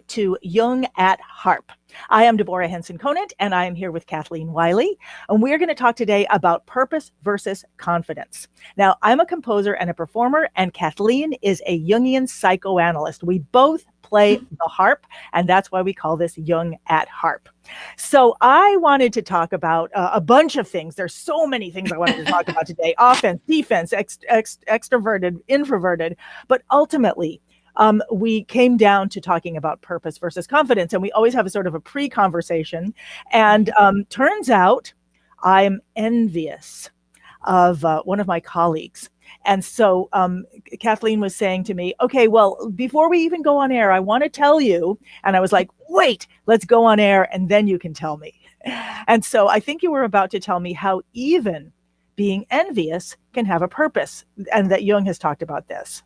to Jung at Harp. I am Deborah Henson-Conant, and I am here with Kathleen Wiley, and we're going to talk today about purpose versus confidence. Now, I'm a composer and a performer, and Kathleen is a Jungian psychoanalyst. We both play the harp, and that's why we call this Jung at Harp. So I wanted to talk about a bunch of things. There's so many things I wanted to talk about today: offense, defense, extroverted, introverted, but ultimately, we came down to talking about purpose versus confidence, and we always have a sort of a pre-conversation. And turns out I'm envious of one of my colleagues. And so Kathleen was saying to me, okay, well, before we even go on air, I want to tell you. And I was like, wait, let's go on air and then you can tell me. And so I think you were about to tell me how even being envious can have a purpose, and that Jung has talked about this.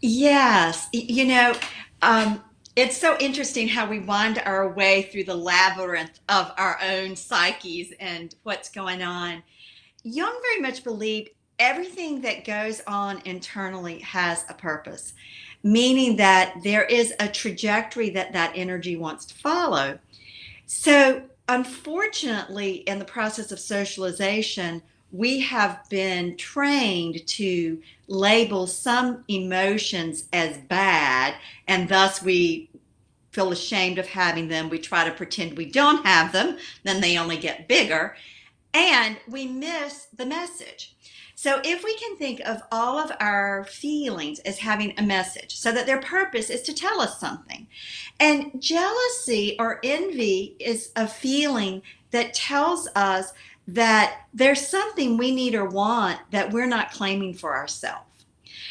Yes, it's so interesting how we wind our way through the labyrinth of our own psyches and what's going on. Jung very much believed everything that goes on internally has a purpose, meaning that there is a trajectory that that energy wants to follow. So, unfortunately, in the process of socialization, we have been trained to label some emotions as bad, and thus we feel ashamed of having them. We try to pretend we don't have them, then they only get bigger, and we miss the message. So if we can think of all of our feelings as having a message, so that their purpose is to tell us something. And jealousy or envy is a feeling that tells us that there's something we need or want that we're not claiming for ourselves.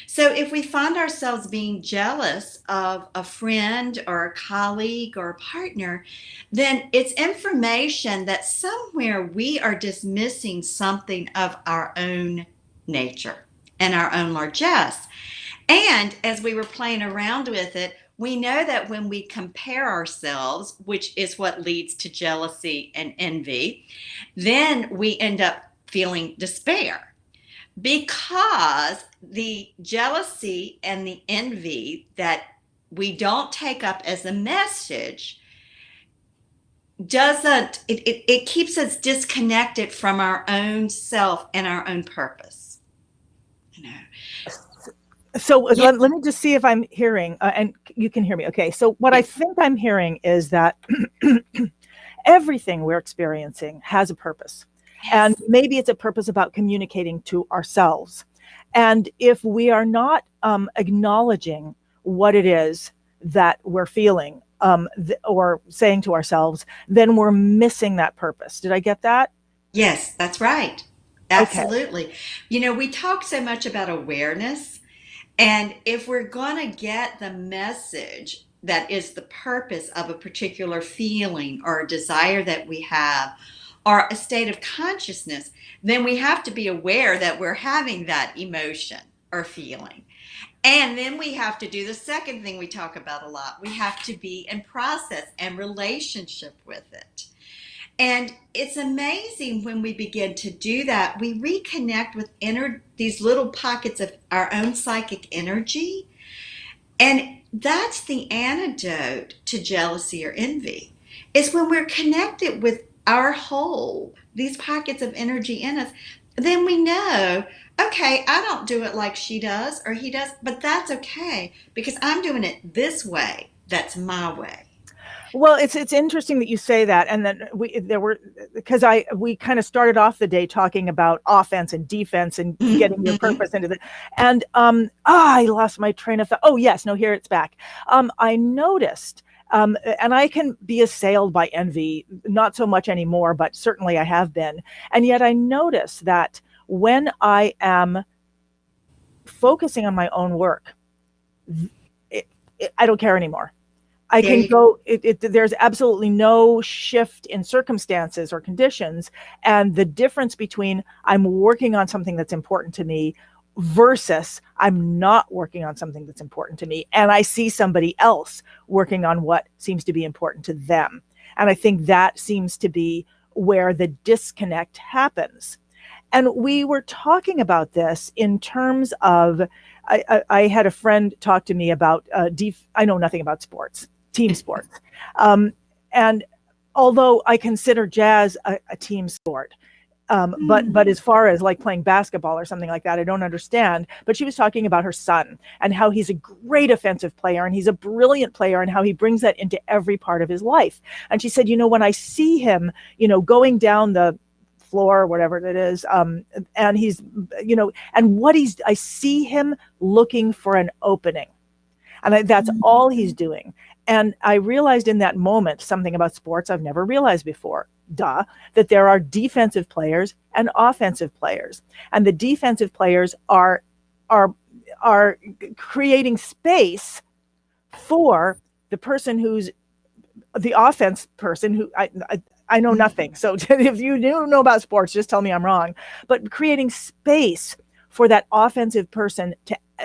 So if we find ourselves being jealous of a friend or a colleague or a partner, then it's information that somewhere we are dismissing something of our own nature and our own largesse. And as we were playing around with it, we know that when we compare ourselves, which is what leads to jealousy and envy, then we end up feeling despair, because the jealousy and the envy that we don't take up as a message doesn't, it keeps us disconnected from our own self and our own purpose. So yeah. Let me just see if I'm hearing, and you can hear me. Okay. So what I think I'm hearing is that everything we're experiencing has a purpose. Yes. And maybe it's a purpose about communicating to ourselves. And if we are not acknowledging what it is that we're feeling or saying to ourselves, then we're missing that purpose. Did I get that? Yes, that's right. Absolutely. Okay. We talk so much about awareness. And if we're going to get the message that is the purpose of a particular feeling or a desire that we have, or a state of consciousness, then we have to be aware that we're having that emotion or feeling. And then we have to do the second thing we talk about a lot. We have to be in process and relationship with it. And it's amazing when we begin to do that, we reconnect with these little pockets of our own psychic energy. And that's the antidote to jealousy or envy. It's when we're connected with our whole, these pockets of energy in us, then we know, okay, I don't do it like she does or he does, but that's okay because I'm doing it this way. That's my way. Well, it's interesting that you say that, and then we kind of started off the day talking about offense and defense and getting your purpose into it, and I lost my train of thought. Oh yes, no, here it's back. I noticed, and I can be assailed by envy, not so much anymore, but certainly I have been, and yet I notice that when I am focusing on my own work, I don't care anymore. I can go, there's absolutely no shift in circumstances or conditions. And the difference between I'm working on something that's important to me versus I'm not working on something that's important to me, and I see somebody else working on what seems to be important to them. And I think that seems to be where the disconnect happens. And we were talking about this in terms of, I had a friend talk to me about, I know nothing about sports. team sports. And although I consider jazz a team sport, but as far as like playing basketball or something like that, I don't understand. But she was talking about her son and how he's a great offensive player and he's a brilliant player and how he brings that into every part of his life. And she said, when I see him, going down the floor, whatever it is, and he's, and I see him looking for an opening. And that's all he's doing. And I realized in that moment something about sports I've never realized before. That there are defensive players and offensive players. And the defensive players are creating space for the person who's the offense person who I know nothing. So if you do know about sports, just tell me I'm wrong. But creating space for that offensive person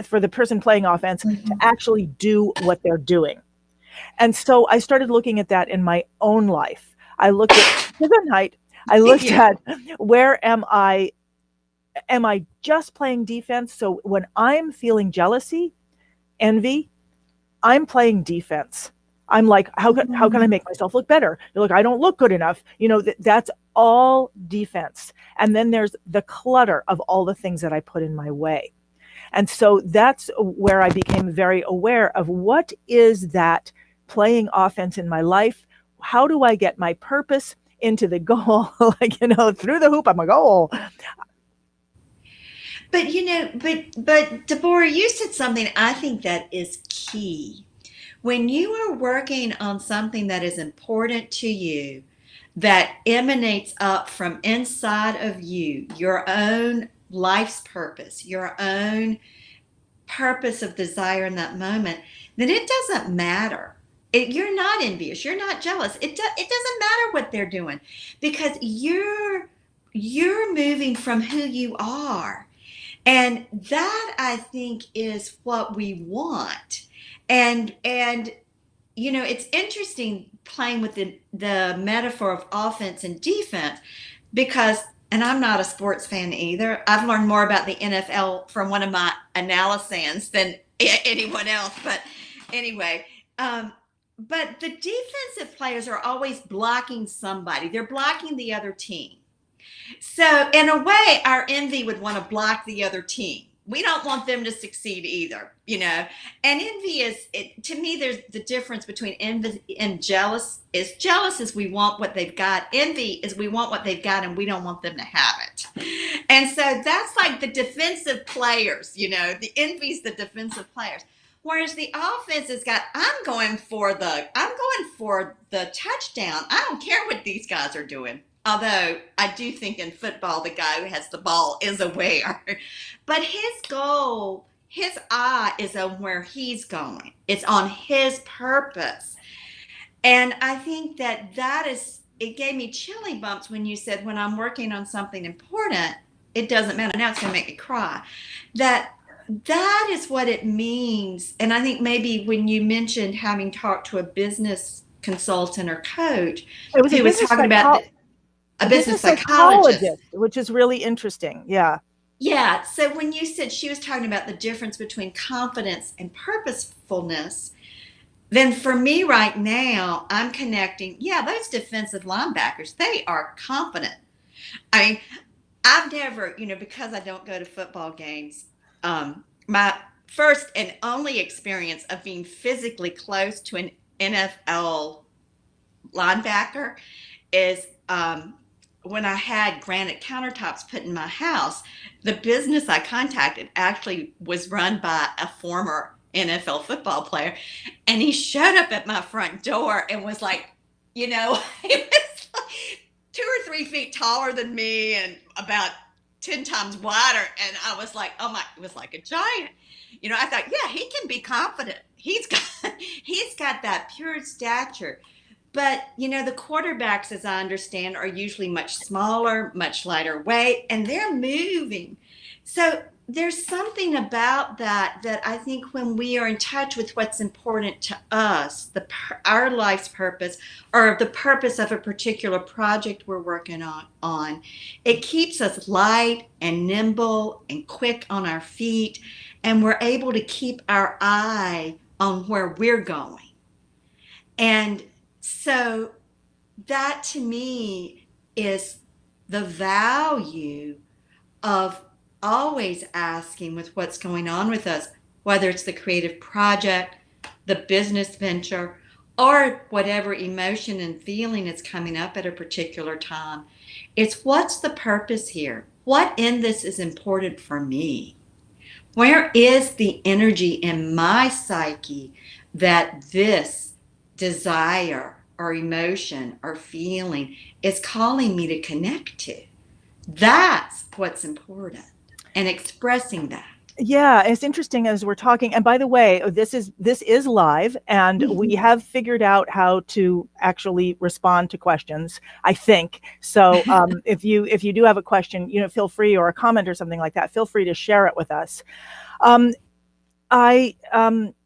for the person playing offense to actually do what they're doing. And so I started looking at that in my own life. I looked at good night. I looked at where am I just playing defense? So when I'm feeling jealousy, envy, I'm playing defense. I'm like, how can I make myself look better? Look, I don't look good enough. That's all defense. And then there's the clutter of all the things that I put in my way. And so that's where I became very aware of what is that playing offense in my life. How do I get my purpose into the goal? Through the hoop, I'm a goal. But Deborah, you said something I think that is key. When you are working on something that is important to you, that emanates up from inside of you, your own life's purpose, your own purpose of desire in that moment, then it doesn't matter. You're not envious. You're not jealous. It doesn't matter what they're doing because you're moving from who you are. And that, I think, is what we want. And it's interesting playing with the metaphor of offense and defense because, and I'm not a sports fan either. I've learned more about the NFL from one of my analyses than anyone else. But anyway, but the defensive players are always blocking somebody. They're blocking the other team. So in a way, our envy would want to block the other team. We don't want them to succeed either, And envy to me, there's the difference between envy and jealous. Jealous is we want what they've got. Envy is we want what they've got and we don't want them to have it. And so that's like the defensive players, the envy's the defensive players. Whereas the offense has got, I'm going for the touchdown. I don't care what these guys are doing. Although I do think in football, the guy who has the ball is aware. But his goal, his eye is on where he's going. It's on his purpose. And I think it gave me chilly bumps when you said, when I'm working on something important, it doesn't matter. Now it's going to make me cry. That is what it means. And I think maybe when you mentioned having talked to a business consultant or coach, he was talking about a business psychologist, which is really interesting. Yeah. Yeah. So when you said she was talking about the difference between confidence and purposefulness, then for me right now, I'm connecting, those defensive linebackers, they are confident. I mean, I've never, because I don't go to football games, my first and only experience of being physically close to an NFL linebacker is when I had granite countertops put in my house. The business I contacted actually was run by a former NFL football player, and he showed up at my front door and was like, he was like 2 or 3 feet taller than me and about 10 times wider. And I was like, it was like a giant. I thought, he can be confident. He's got that pure stature. But, the quarterbacks, as I understand, are usually much smaller, much lighter weight, and they're moving. So there's something about that I think when we are in touch with what's important to us, our life's purpose, or the purpose of a particular project we're working on, it keeps us light and nimble and quick on our feet, and we're able to keep our eye on where we're going. And so that to me is the value of always asking with what's going on with us, whether it's the creative project, the business venture, or whatever emotion and feeling is coming up at a particular time. It's what's the purpose here? What in this is important for me? Where is the energy in my psyche that this desire or emotion or feeling is calling me to connect to? That's what's important, and expressing that. Yeah, it's interesting as we're talking. And by the way, this is live, and we have figured out how to actually respond to questions, I think. So if you do have a question, feel free, or a comment or something like that, feel free to share it with us. And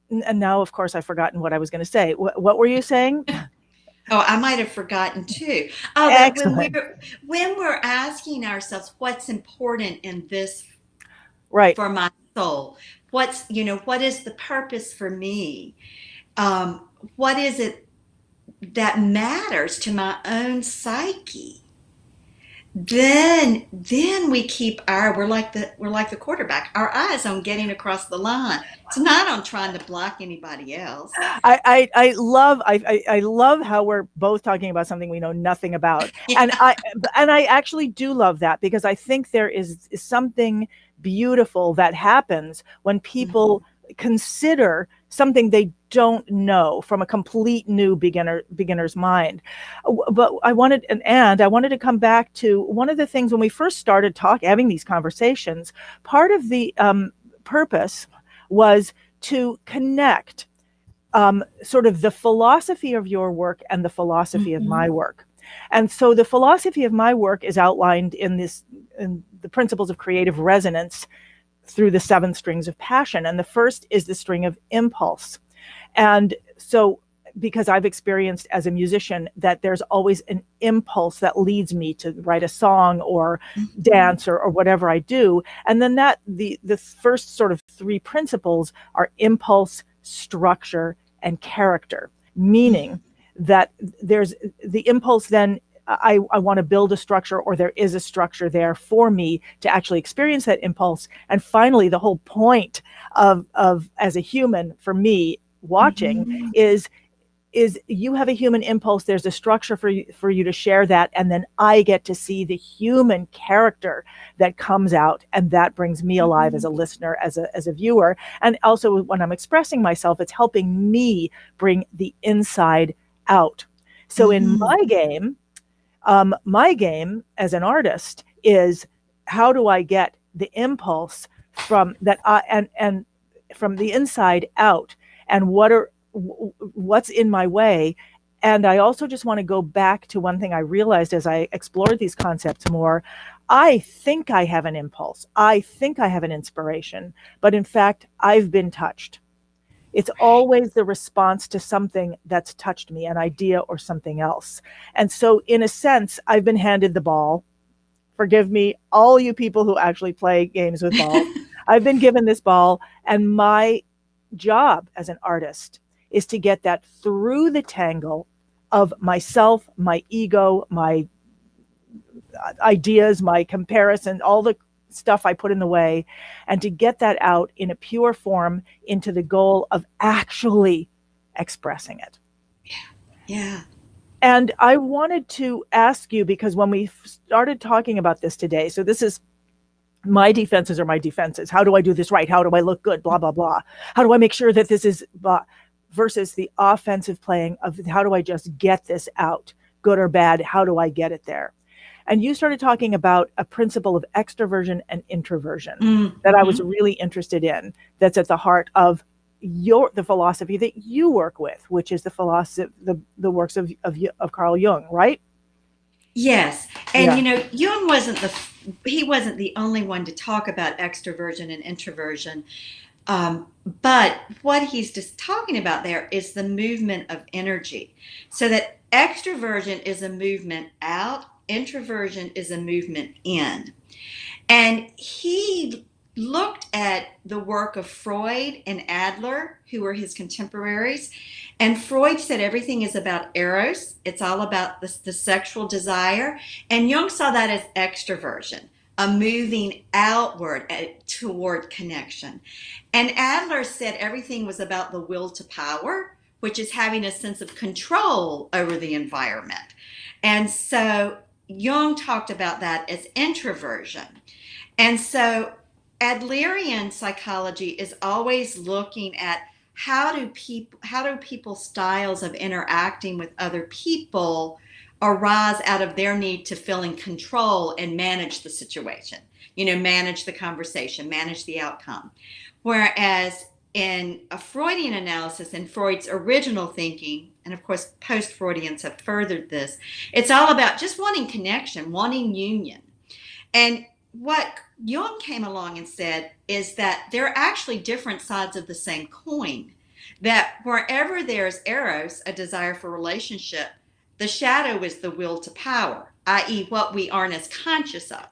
now, of course, I've forgotten what I was going to say. What were you saying? Oh, I might have forgotten too. Oh, that Excellent. when we're asking ourselves what's important in this Right. for my soul, what is the purpose for me? What is it that matters to my own psyche? Then we keep we're like the quarterback, our eyes on getting across the line. It's not on trying to block anybody else. I love how we're both talking about something we know nothing about. Yeah. And I actually do love that, because I think there is something beautiful that happens when people consider something they don't know from a complete new beginner's mind. But I wanted to come back to one of the things when we first started having these conversations. Part of the purpose was to connect sort of the philosophy of your work and the philosophy of my work. And so the philosophy of my work is outlined in the principles of creative resonance through the 7 strings of passion. And the first is the string of impulse. And so, because I've experienced as a musician that there's always an impulse that leads me to write a song or dance or whatever I do. And then the first sort of 3 principles are impulse, structure, and character, meaning that there's the impulse. Then I want to build a structure, or there is a structure there for me to actually experience that impulse. And finally, the whole point of as a human, for me watching, is you have a human impulse. There's a structure for you to share that, and then I get to see the human character that comes out, and that brings me alive as a listener, as a viewer. And also, when I'm expressing myself, it's helping me bring the inside out. So in my game as an artist is, how do I get the impulse from that and from the inside out, and what's in my way. And I also just want to go back to one thing I realized as I explored these concepts more. I think I have an impulse. I think I have an inspiration, but in fact, I've been touched. It's always the response to something that's touched me, an idea or something else. And so in a sense, I've been handed the ball. Forgive me, all you people who actually play games with balls. I've been given this ball, and my job as an artist is to get that through the tangle of myself, my ego, my ideas, my comparison, all the stuff I put in the way, and to get that out in a pure form into the goal of actually expressing it. Yeah. And I wanted to ask you, because when we started talking about this today, so this is my defenses are my defenses. How do I do this right? How do I look good? Blah, blah, blah. How do I make sure that this is blah, versus the offensive playing of how do I just get this out, good or bad? How do I get it there? And you started talking about a principle of extroversion and introversion that I was really interested in. That's at the heart of the philosophy that you work with, which is the philosophy, the works of Carl Jung, right? Yes. And Jung wasn't the only one to talk about extroversion and introversion. But what he's just talking about there is the movement of energy. So that extroversion is a movement out, introversion is a movement in. And he looked at the work of Freud and Adler, who were his contemporaries. And Freud said everything is about eros. It's all about the sexual desire. And Jung saw that as extroversion, a moving outward toward connection. And Adler said everything was about the will to power, which is having a sense of control over the environment. And so Jung talked about that as introversion. And so Adlerian psychology is always looking at how do people's styles of interacting with other people arise out of their need to feel in control and manage the situation, manage the conversation, manage the outcome. Whereas in a Freudian analysis, in Freud's original thinking, and of course post-Freudians have furthered this, it's all about just wanting connection, wanting union. And what Jung came along and said is that there are actually different sides of the same coin, that wherever there's eros, a desire for relationship, the shadow is the will to power, i.e. what we aren't as conscious of.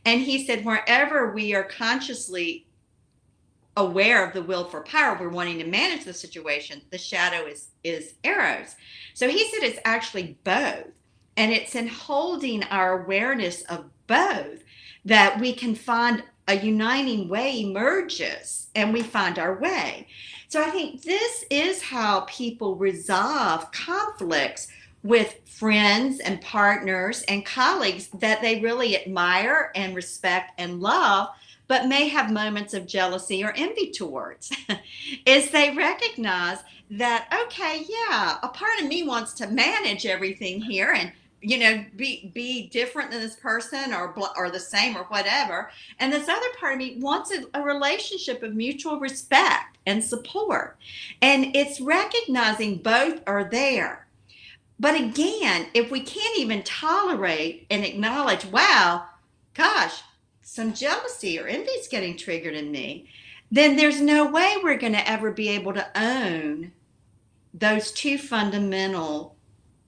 And he said wherever we are consciously aware of the will for power, we're wanting to manage the situation, the shadow is eros. So he said it's actually both. And it's in holding our awareness of both that we can find a uniting way emerges and we find our way. So I think this is how people resolve conflicts with friends and partners and colleagues that they really admire and respect and love, but may have moments of jealousy or envy towards, is they recognize that, okay, yeah, a part of me wants to manage everything here and be different than this person or the same or whatever. And this other part of me wants a relationship of mutual respect and support. And it's recognizing both are there. But again, if we can't even tolerate and acknowledge, wow, gosh, some jealousy or envy is getting triggered in me, then there's no way we're going to ever be able to own those two fundamental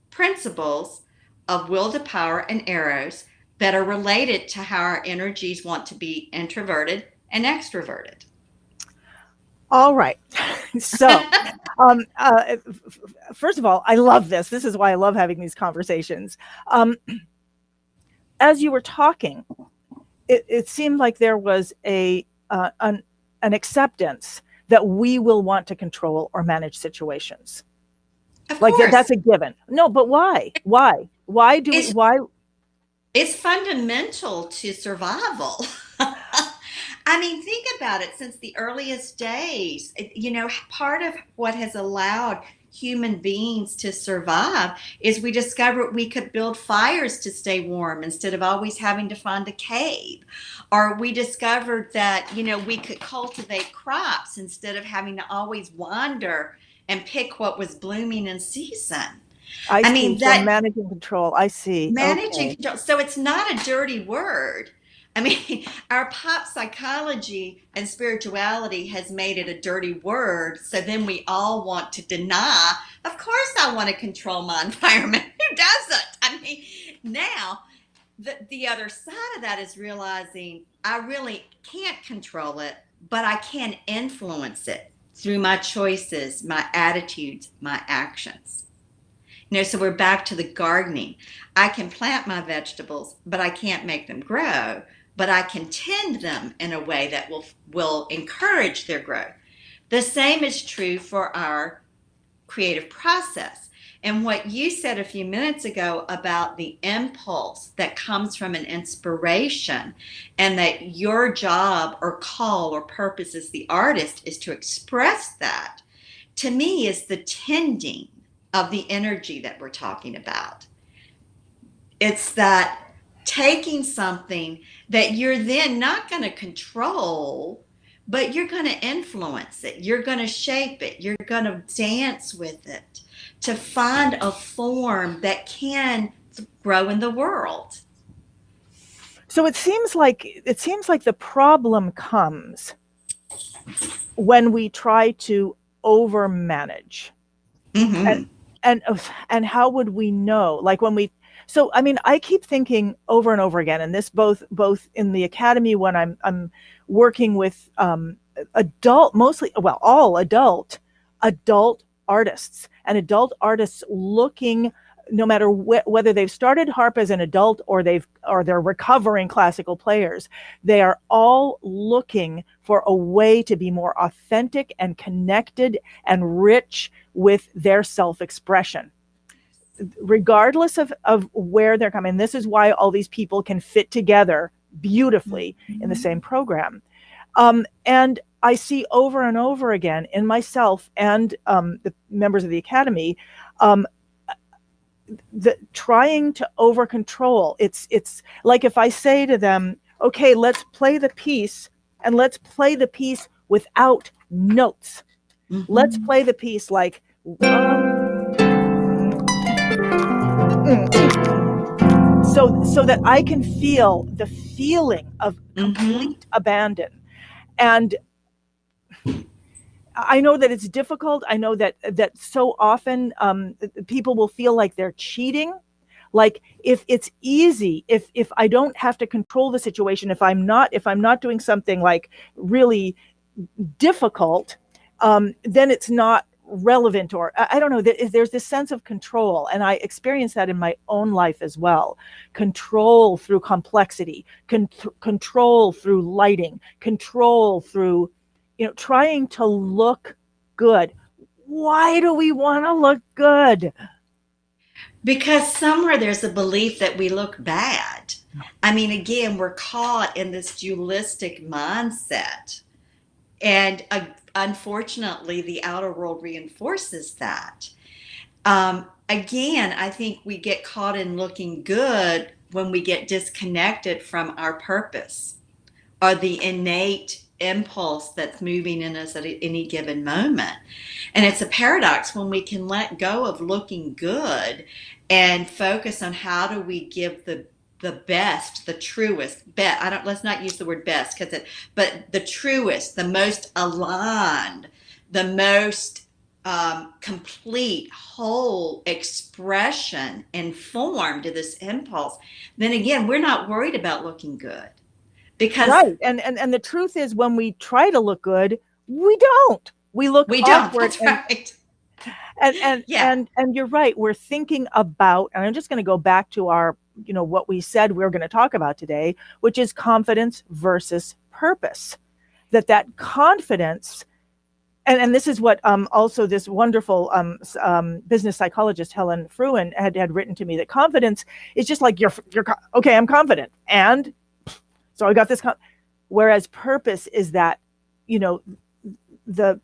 principles of will to power and eros that are related to how our energies want to be introverted and extroverted. All right. So, first of all, I love this. This is why I love having these conversations. As you were talking, it seemed like there was an acceptance that we will want to control or manage situations. Of like course. That's a given. No, but why? Why? Why? It's fundamental to survival. I mean, think about it. Since the earliest days, part of what has allowed human beings to survive is we discovered we could build fires to stay warm instead of always having to find a cave. Or we discovered that, we could cultivate crops instead of having to always wander and pick what was blooming in season. I mean, that managing control. I see. Managing control. So it's not a dirty word. I mean, our pop psychology and spirituality has made it a dirty word. So then we all want to deny, of course I want to control my environment. Who doesn't? I mean, now the other side of that is realizing I really can't control it, but I can influence it through my choices, my attitudes, my actions. So we're back to the gardening. I can plant my vegetables, but I can't make them grow. But I can tend them in a way that will encourage their growth. The same is true for our creative process. And what you said a few minutes ago about the impulse that comes from an inspiration, and that your job or call or purpose as the artist is to express that, to me is the tending of the energy that we're talking about. It's that taking something that you're then not going to control, but you're going to influence it. You're going to shape it. You're going to dance with it to find a form that can grow in the world. So it seems like the problem comes when we try to overmanage. Mm-hmm. And how would we know? Like when we So, I mean, I keep thinking over and over again, and this both in the academy when I'm working with adult, mostly, well, all adult artists, and adult artists looking, no matter whether they've started harp as an adult or they're recovering classical players, they are all looking for a way to be more authentic and connected and rich with their self-expression, regardless of where they're coming. This is why all these people can fit together beautifully in the same program. And I see over and over again in myself and the members of the academy, the trying to over control. It's like if I say to them, okay, let's play the piece, and let's play the piece without notes. Let's play the piece like so that I can feel the feeling of complete abandon. And I know that it's difficult. I know that so often people will feel like they're cheating. Like if it's easy, if I don't have to control the situation, if I'm not doing something like really difficult, then it's not relevant, or I don't know. There's this sense of control, and I experience that in my own life as well. Control through complexity, control through lighting, control through, trying to look good. Why do we want to look good? Because somewhere there's a belief that we look bad. I mean, again, we're caught in this dualistic mindset. And unfortunately, the outer world reinforces that. Again, I think we get caught in looking good when we get disconnected from our purpose or the innate impulse that's moving in us at any given moment. And it's a paradox when we can let go of looking good and focus on how do we give the best, the truest, let's not use the word best, but the truest, the most aligned, the most complete, whole expression and form to this impulse, then again, we're not worried about looking good. Because right. And the truth is, when we try to look good, we don't. We look awkward. That's right. And you're right. We're thinking about, and I'm just going to go back to our, what we said we're going to talk about today, which is confidence versus purpose. That confidence, and this is what also this wonderful business psychologist Helen Fruin had written to me, that confidence is just like you're okay, I'm confident, and so I got this. Whereas purpose is that, the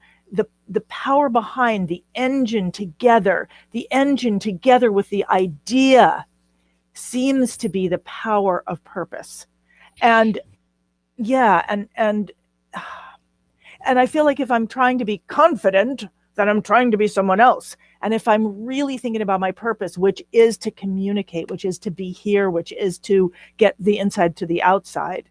power behind the engine together with the idea seems to be the power of purpose. And and I feel like if I'm trying to be confident, then I'm trying to be someone else. And if I'm really thinking about my purpose, which is to communicate, which is to be here, which is to get the inside to the outside.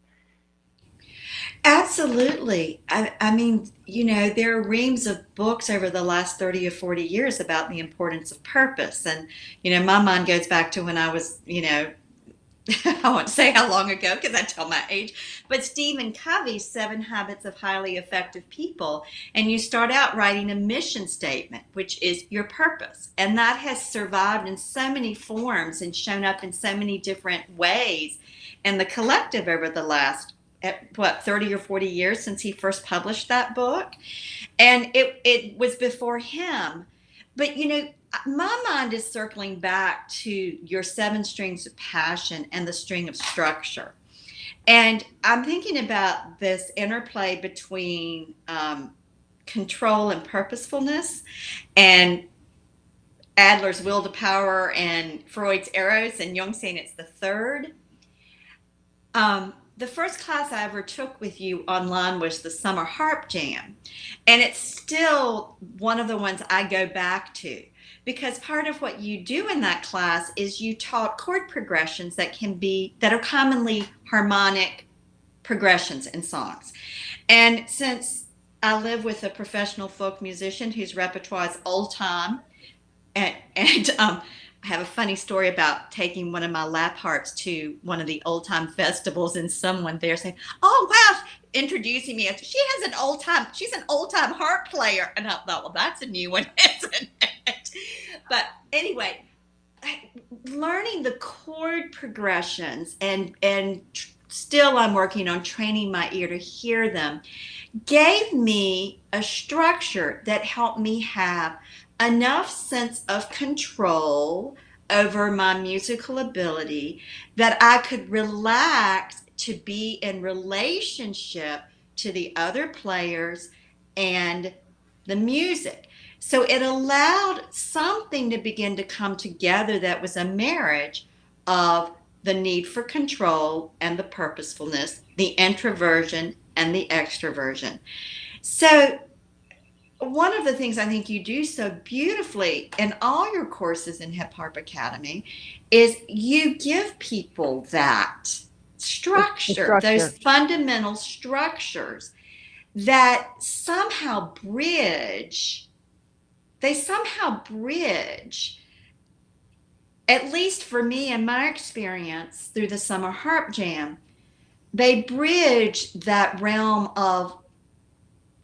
Absolutely. I mean, there are reams of books over the last 30 or 40 years about the importance of purpose. And, my mind goes back to when I was, I won't say how long ago because I tell my age, but Stephen Covey's 7 Habits of Highly Effective People. And you start out writing a mission statement, which is your purpose. And that has survived in so many forms and shown up in so many different ways. And the collective over the last 30 or 40 years since he first published that book. And it was before him. But, my mind is circling back to your 7 strings of passion and the string of structure. And I'm thinking about this interplay between control and purposefulness, and Adler's will to power and Freud's eros, and Jung saying it's the third. The first class I ever took with you online was the Summer Harp Jam. And it's still one of the ones I go back to, because part of what you do in that class is you taught chord progressions that are commonly harmonic progressions in songs. And since I live with a professional folk musician whose repertoire is old time and have a funny story about taking one of my lap harps to one of the old time festivals, and someone there saying, "Oh wow," introducing me as she's an old time harp player, and I thought, well, that's a new one, isn't it? But anyway, learning the chord progressions and still I'm working on training my ear to hear them, gave me a structure that helped me have enough sense of control over my musical ability that I could relax to be in relationship to the other players and the music. So it allowed something to begin to come together that was a marriage of the need for control and the purposefulness, the introversion and the extroversion. So one of the things I think you do so beautifully in all your courses in Hip Harp Academy is you give people that structure, those fundamental structures that somehow bridge, at least for me in my experience through the Summer Harp Jam, they bridge that realm of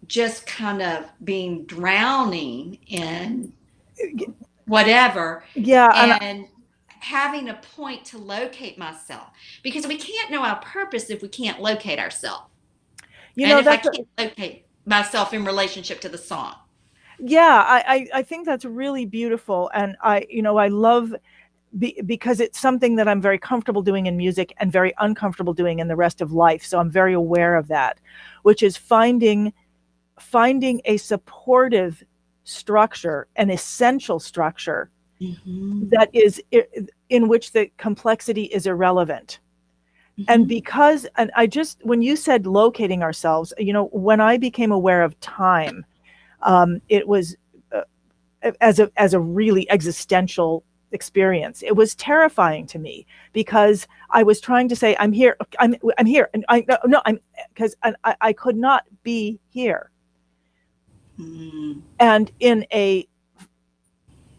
just kind of being drowning in whatever, and having a point to locate myself, because we can't know our purpose if we can't locate ourselves. And if I can't locate myself in relationship to the song. Yeah, I think that's really beautiful, and I love because it's something that I'm very comfortable doing in music and very uncomfortable doing in the rest of life. So I'm very aware of that, which is finding a supportive structure, an essential structure, that is in which the complexity is irrelevant. And when you said locating ourselves, when I became aware of time, it was as a really existential experience. It was terrifying to me because I was trying to say, I'm here, I'm here, and I could not be here. And in a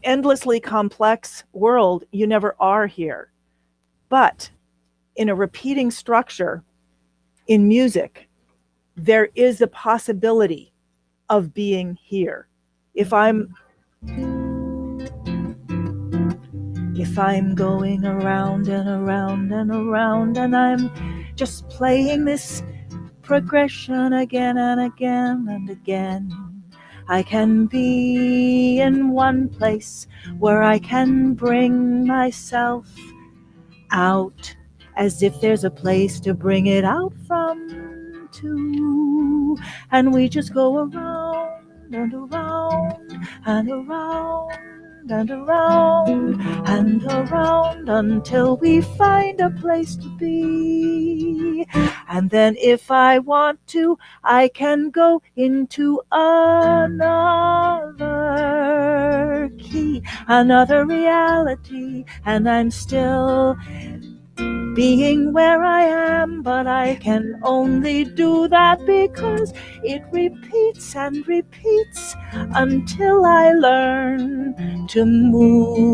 endlessly complex world, you never are here. But in a repeating structure in music, there is the possibility of being here. If I'm going around and around and around, and I'm just playing this progression again and again and again, I can be in one place where I can bring myself out, as if there's a place to bring it out from too. And we just go around and around and around and around and around until we find a place to be. And then if I want to, I can go into another key, another reality, and I'm still being where I am, but I can only do that because it repeats and repeats until I learn to move.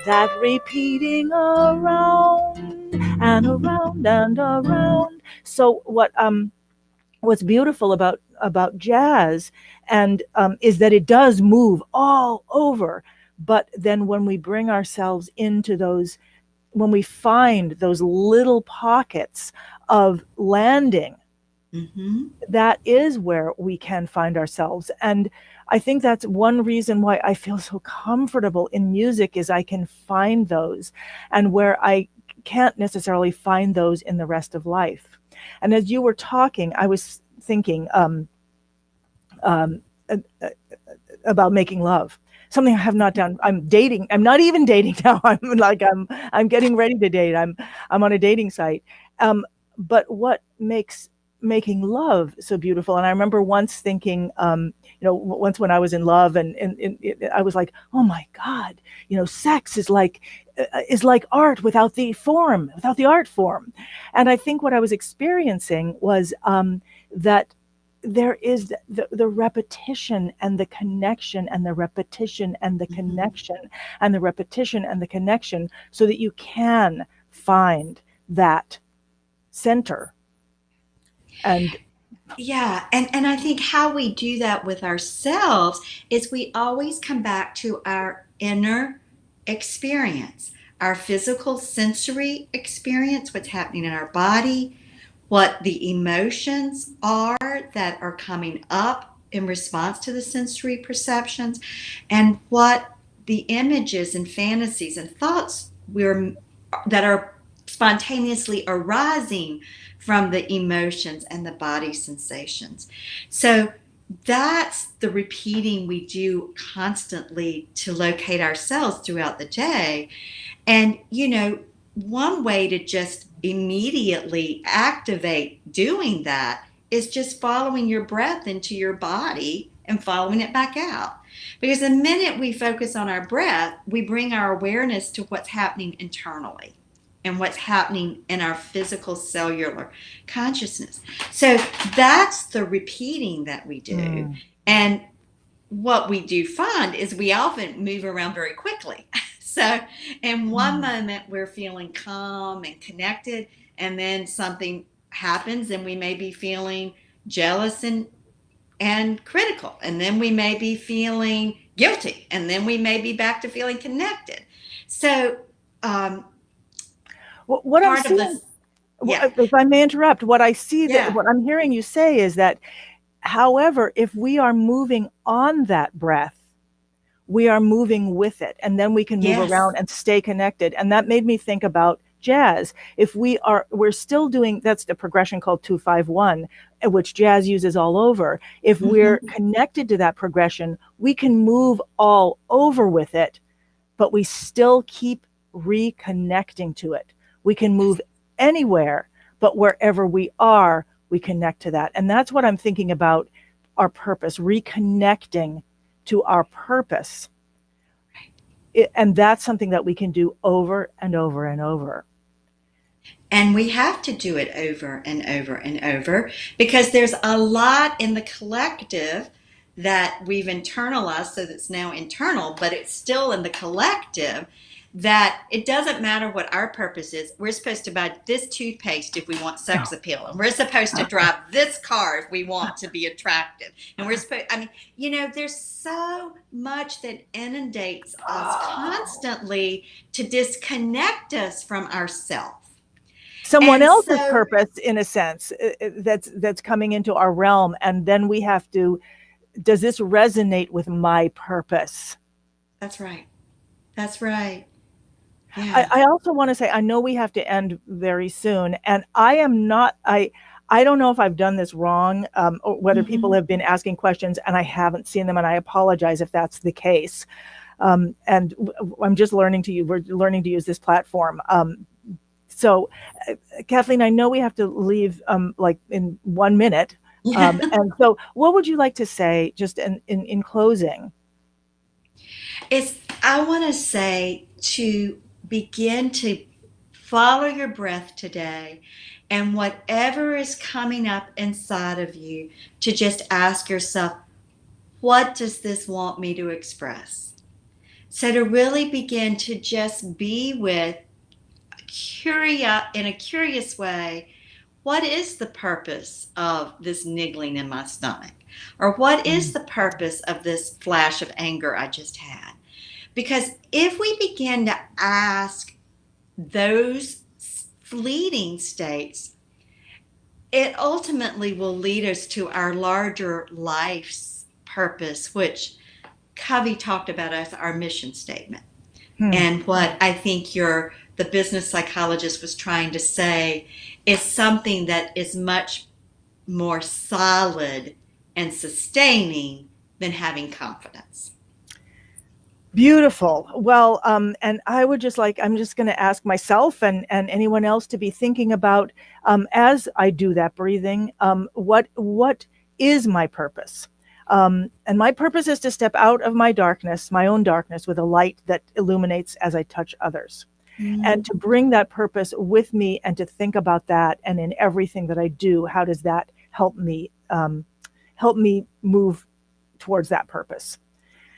That repeating around and around and around. So what's beautiful about jazz and is that it does move all over. But then when we bring ourselves into those, when we find those little pockets of landing, that is where we can find ourselves. And I think that's one reason why I feel so comfortable in music, is I can find those, and where I can't necessarily find those in the rest of life. And as you were talking, I was thinking about making love. Something I have not done. I'm dating. I'm not even dating now. I'm getting ready to date. I'm on a dating site. But what makes making love so beautiful? And I remember once thinking, once when I was in love, and I was like, oh my God, sex is like art without the art form. And I think what I was experiencing was that there is the repetition and the connection and the repetition and the connection and the repetition and the connection, so that you can find that center. And yeah, and I think how we do that with ourselves is we always come back to our inner experience, our physical sensory experience, what's happening in our body, what the emotions are that are coming up in response to the sensory perceptions, and what the images and fantasies and thoughts that are spontaneously arising from the emotions and the body sensations. So that's the repeating we do constantly to locate ourselves throughout the day. And, one way to just immediately activate doing that is just following your breath into your body and following it back out. Because the minute we focus on our breath, we bring our awareness to what's happening internally and what's happening in our physical cellular consciousness. So that's the repeating that we do. And what we do find is we often move around very quickly. So in one moment, we're feeling calm and connected, and then something happens and we may be feeling jealous and critical. And then we may be feeling guilty, and then we may be back to feeling connected. So what I'm seeing, if I may interrupt, what I see, what I'm hearing you say is that, however, if we are moving on that breath, we are moving with it, and then we can move around and stay connected. And that made me think about jazz. If we're still doing, that's the progression called 2-5-1, which jazz uses all over. If we're connected to that progression, we can move all over with it, but we still keep reconnecting to it. We can move anywhere, but wherever we are, we connect to that. And that's what I'm thinking about, our purpose, reconnecting to our purpose. And that's something that we can do over and over and over. And we have to do it over and over and over, because there's a lot in the collective that we've internalized, so that's now internal, but it's still in the collective, that it doesn't matter what our purpose is. We're supposed to buy this toothpaste if we want sex appeal, and we're supposed to drive this car if we want to be attractive. And we're supposed, there's so much that inundates us constantly to disconnect us from ourselves. Someone else's purpose, in a sense, that's coming into our realm, and then we have to, does this resonate with my purpose? That's right. That's right. Yeah. I also want to say, I know we have to end very soon, and I don't know if I've done this wrong, or whether people have been asking questions and I haven't seen them, and I apologize if that's the case. And I'm just we're learning to use this platform. So Kathleen, I know we have to leave like in 1 minute. And so what would you like to say just in closing? I want to say to begin to follow your breath today, and whatever is coming up inside of you, to just ask yourself, what does this want me to express? So to really begin to just be with in a curious way, what is the purpose of this niggling in my stomach? Or what is the purpose of this flash of anger I just had? Because if we begin to ask those fleeting states, it ultimately will lead us to our larger life's purpose, which Covey talked about as our mission statement. And what I think the business psychologist was trying to say is something that is much more solid and sustaining than having confidence. Beautiful. Well, and I would I'm just going to ask myself and anyone else to be thinking about, as I do that breathing, what is my purpose? And my purpose is to step out of my own darkness, with a light that illuminates as I touch others. And to bring that purpose with me, and to think about that, and in everything that I do, how does that help me help me move towards that purpose.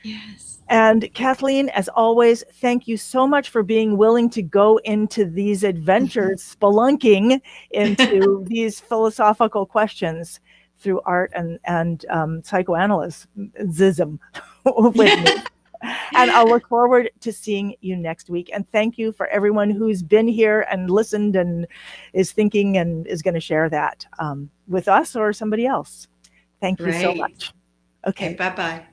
Yes. And Kathleen, as always, thank you so much for being willing to go into these adventures, spelunking into these philosophical questions through art and psychoanalysis with me. And I'll look forward to seeing you next week. And thank you for everyone who's been here and listened and is thinking and is going to share that with us or somebody else. Thank you so much. Okay. Bye-bye.